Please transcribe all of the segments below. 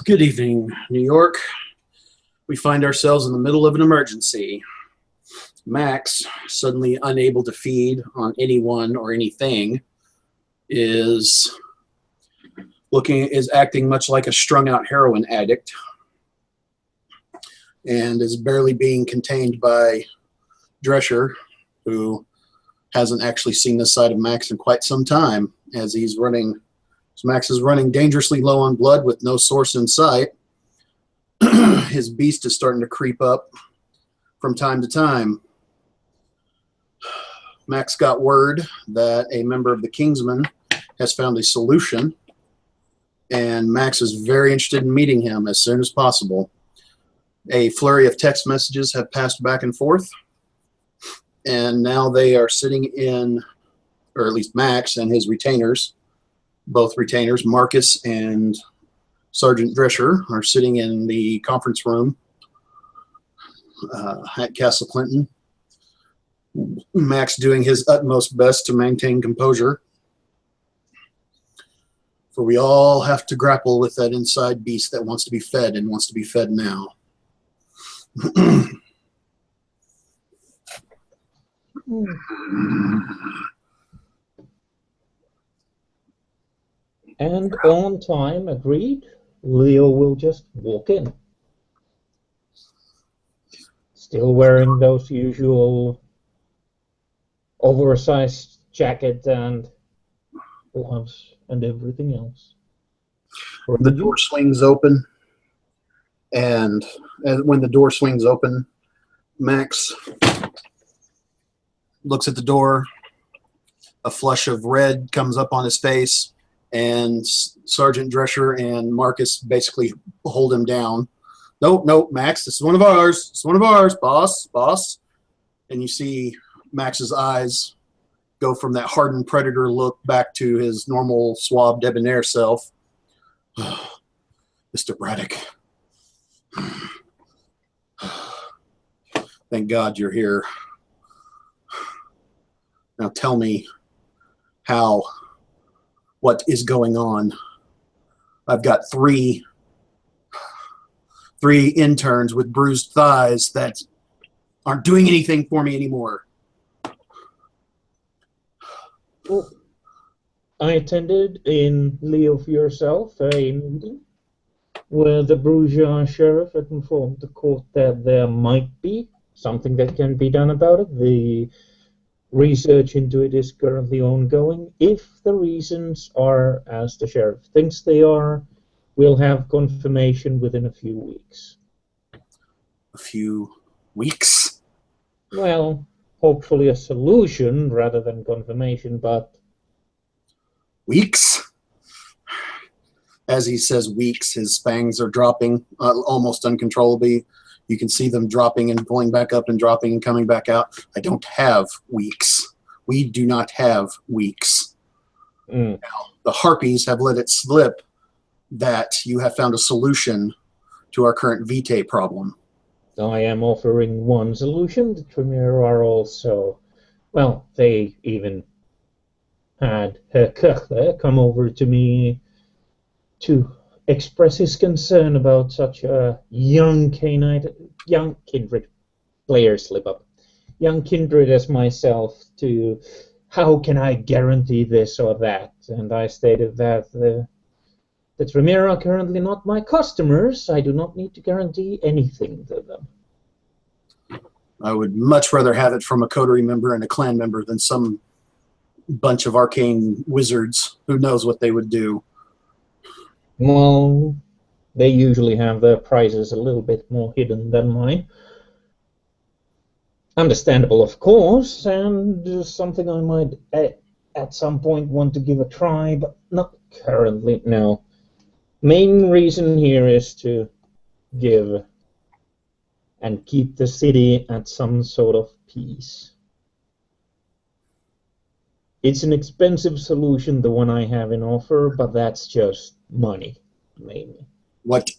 Good evening, New York. We find ourselves in the middle of an emergency. Max, suddenly unable to feed on anyone or anything, is acting much like a strung-out heroin addict and is barely being contained by Drescher, who hasn't actually seen this side of Max in quite some time, as Max is running dangerously low on blood with no source in sight. His beast is starting to creep up from time to time. Max got word that a member of the Kingsmen has found a solution, and Max is very interested in meeting him as soon as possible. A flurry of text messages have passed back and forth, and now they are sitting in, or at least Max and his retainers, both retainers, Marcus and Sergeant Drescher, are sitting in the conference room at Castle Clinton. Max doing his utmost best to maintain composure, for we all have to grapple with that inside beast that wants to be fed and wants to be fed now. And on time, agreed. Leo will just walk in. Still wearing those usual oversized jacket and gloves and everything else. The door swings open, and when the door swings open, Max looks at the door. A flush of red comes up on his face, and Sergeant Drescher and Marcus basically hold him down. Nope, Max, this is one of ours. It's one of ours, boss. And you see Max's eyes go from that hardened predator look back to his normal, suave, debonair self. Mr. Braddock. Thank God you're here. Now tell me what is going on. I've got three interns with bruised thighs that aren't doing anything for me anymore. Well, I attended in lieu of yourself a meeting where the Bruges sheriff had informed the court that there might be something that can be done about it. The research into it is currently ongoing. If the reasons are as the sheriff thinks they are, we'll have confirmation within a few weeks. A few weeks? Well, hopefully a solution rather than confirmation, but... Weeks? As he says weeks, his fangs are dropping almost uncontrollably. You can see them dropping and pulling back up and dropping and coming back out. I don't have weeks. We do not have weeks. Now, the Harpies have let it slip that you have found a solution to our current Vitae problem. I am offering one solution. The Tremere are also, well, they even had Herr Kirchler come over to me to express his concern about such a young kindred player slip up. Young kindred as myself to how can I guarantee this or that? And I stated that the Tremere are currently not my customers. I do not need to guarantee anything to them. I would much rather have it from a coterie member and a clan member than some bunch of arcane wizards who knows what they would do. Well, they usually have their prices a little bit more hidden than mine. Understandable, of course, and something I might at some point want to give a try, but not currently, no. Main reason here is to give and keep the city at some sort of peace. It's an expensive solution, the one I have in offer, but that's just money, mainly. What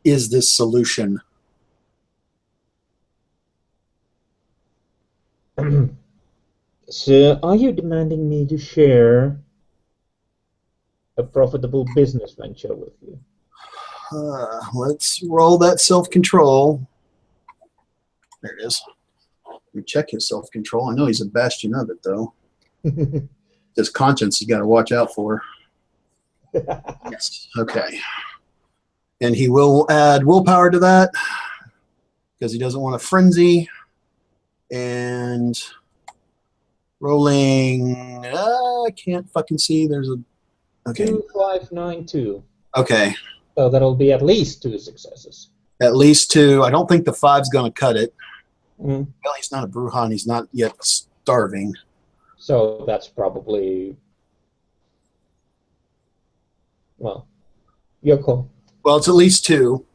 is this solution? So, are you demanding me to share a profitable business venture with you? Let's roll that self-control. There it is. Let me check his self-control. I know he's a bastion of it, though. This conscience you got to watch out for. Yes. Okay. And he will add willpower to that because he doesn't want a frenzy. And rolling, I can't fucking see. There's a, okay. 2592. Okay. So that'll be at least 2 successes. At least 2. I don't think the 5's going to cut it. Mm. Well, he's not a Bruhan. He's not yet starving. So that's probably, well, your call. Well, it's at least 2.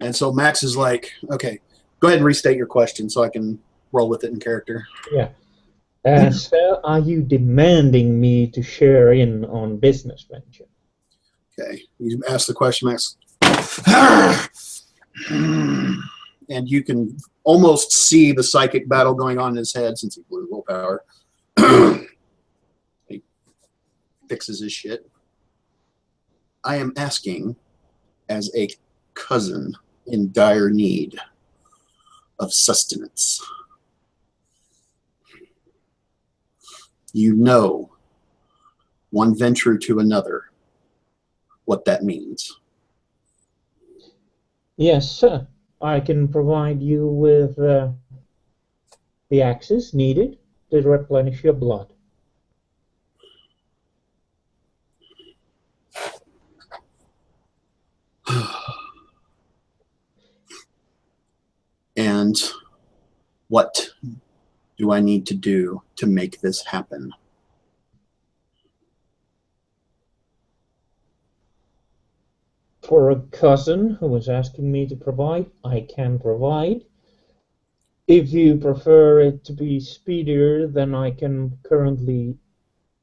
And so Max is like, okay, go ahead and restate your question so I can roll with it in character. Yeah. So are you demanding me to share in on business venture? Okay. You ask the question, Max. And you can almost see the psychic battle going on in his head since he blew willpower. He fixes his shit. I am asking as a cousin in dire need of sustenance. You know, one venture to another, what that means. Yes, sir. I can provide you with the axes needed to replenish your blood. And what do I need to do to make this happen? For a cousin who was asking me to provide, I can provide. If you prefer it to be speedier than I can currently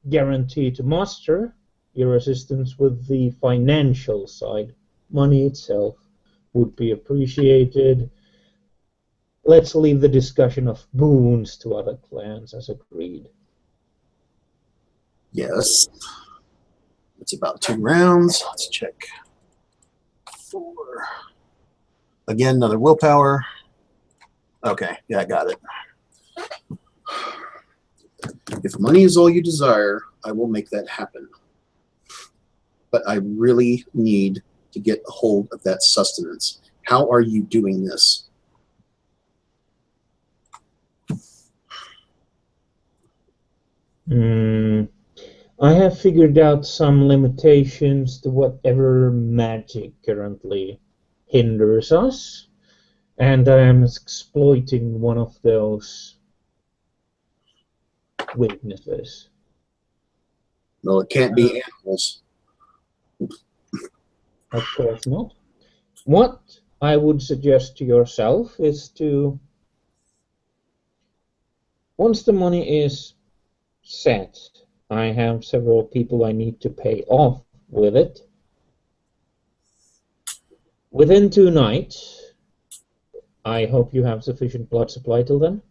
guarantee to muster, your assistance with the financial side, money itself, would be appreciated. Let's leave the discussion of boons to other clans as agreed. Yes. It's about 2 rounds. Let's check. 4. Again, another willpower. Okay, yeah, I got it. If money is all you desire, I will make that happen. But I really need to get a hold of that sustenance. How are you doing this? I have figured out some limitations to whatever magic currently hinders us, and I am exploiting one of those weaknesses. Well, it can't be animals. Of course not. What I would suggest to yourself is to, once the money is set, I have several people I need to pay off with it. Within 2 nights, I hope you have sufficient blood supply till then.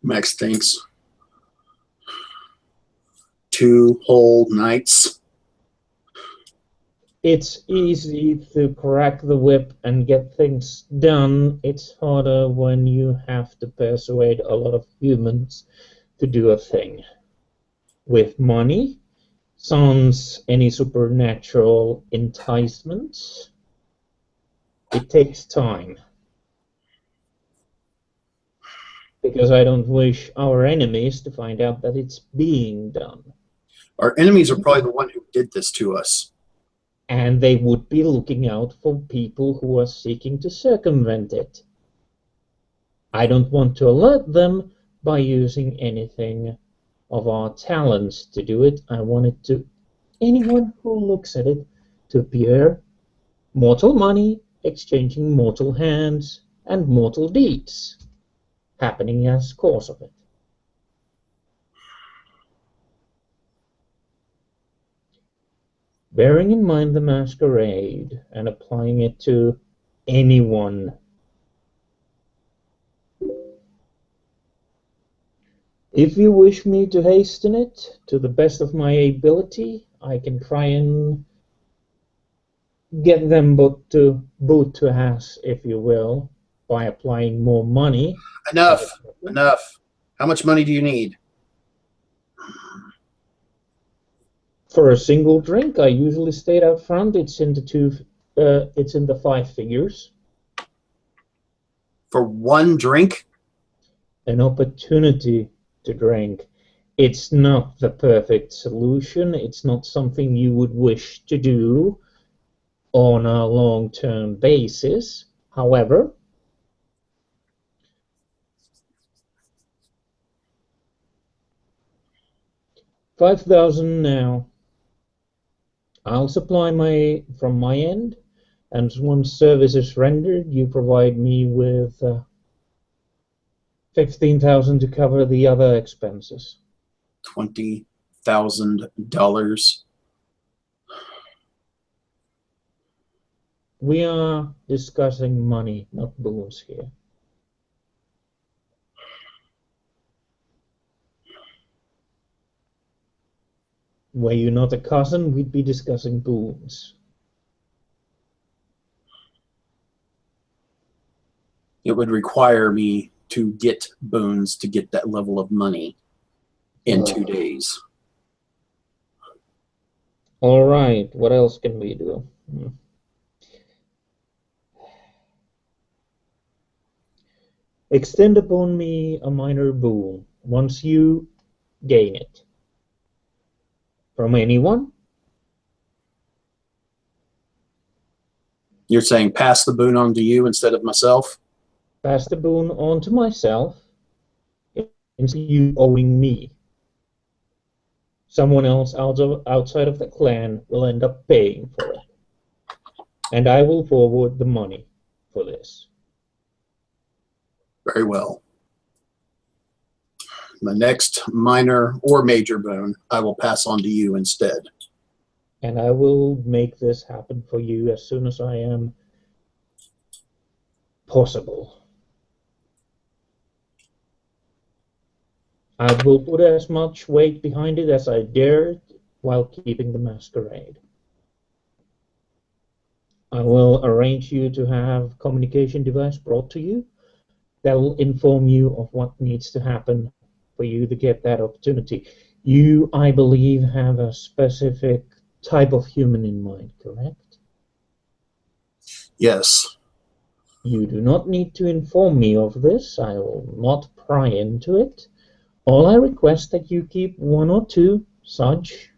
Max thinks. 2 whole nights. It's easy to crack the whip and get things done. It's harder when you have to persuade a lot of humans to do a thing. With money, sans any supernatural enticements, it takes time. Because I don't wish our enemies to find out that it's being done. Our enemies are probably the one who did this to us. And they would be looking out for people who are seeking to circumvent it. I don't want to alert them by using anything of our talents to do it. I want it to, anyone who looks at it, to appear mortal money exchanging mortal hands and mortal deeds happening as cause of it. Bearing in mind the masquerade and applying it to anyone If you wish me to hasten it to the best of my ability, I can try and get them both to us, if you will, by applying more money. Enough. Enough. How much money do you need? For a single drink, I usually state up front it's in the 5 figures. For one drink? An opportunity to drink. It's not the perfect solution. It's not something you would wish to do on a long-term basis. However, $5,000 now. I'll supply from my end, and once service is rendered, you provide me with $15,000 to cover the other expenses. $20,000. We are discussing money, not boons here. Were you not a cousin, we'd be discussing boons. It would require me to get boons to get that level of money in 2 days. All right, what else can we do? Extend upon me a minor boon once you gain it. From anyone? You're saying pass the boon on to you instead of myself? Pass the boon on to myself instead of you owing me. Someone else outside of the clan will end up paying for it. And I will forward the money for this. Very well. The next minor or major boon I will pass on to you instead. And I will make this happen for you as soon as I am possible. I will put as much weight behind it as I dare while keeping the masquerade. I will arrange you to have a communication device brought to you that will inform you of what needs to happen for you to get that opportunity. You, I believe, have a specific type of human in mind, correct? Yes. You do not need to inform me of this. I will not pry into it. All I request that you keep 1 or 2 such,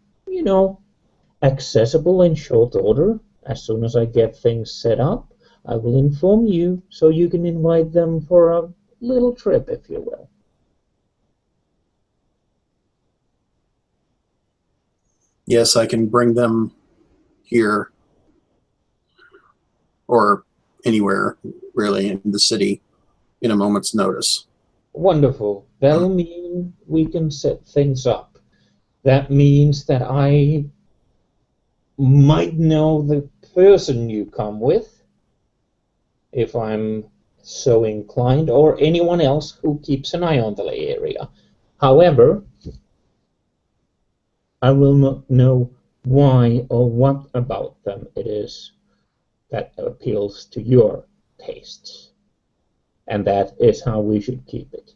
accessible in short order. As soon as I get things set up, I will inform you so you can invite them for a little trip, if you will. Yes, I can bring them here or anywhere, really, in the city in a moment's notice. Wonderful. That'll mean we can set things up. That means that I might know the person you come with, if I'm so inclined, or anyone else who keeps an eye on the area. However, I will not know why or what about them it is that appeals to your tastes. And that is how we should keep it.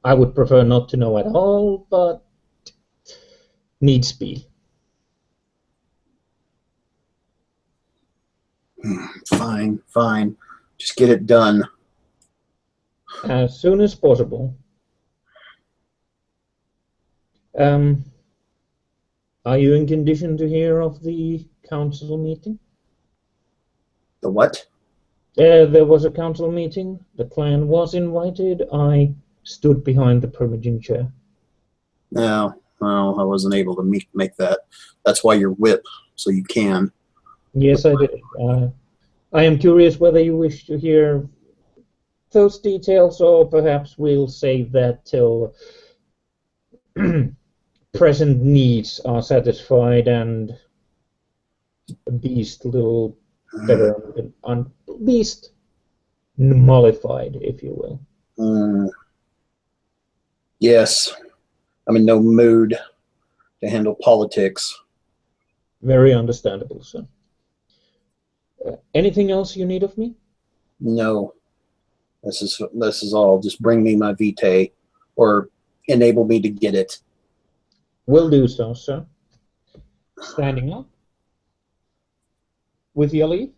I would prefer not to know at all, but needs be. Fine, fine. Just get it done. As soon as possible. Are you in condition to hear of the council meeting? The what? There was a council meeting. The clan was invited. I stood behind the Primogene chair. No, well, I wasn't able to make that. That's why you're whip, so you can. Yes, I did. I am curious whether you wish to hear those details, or perhaps we'll save that till present needs are satisfied and the beast a little better, beast mollified, if you will. Yes. I'm in no mood to handle politics. Very understandable, sir. Anything else you need of me? No, this is all. Just bring me my vitae, or enable me to get it. Will do so, sir. Standing up. With your leave.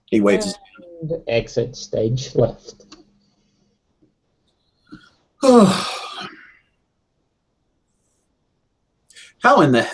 He waves. And exit stage left. How in the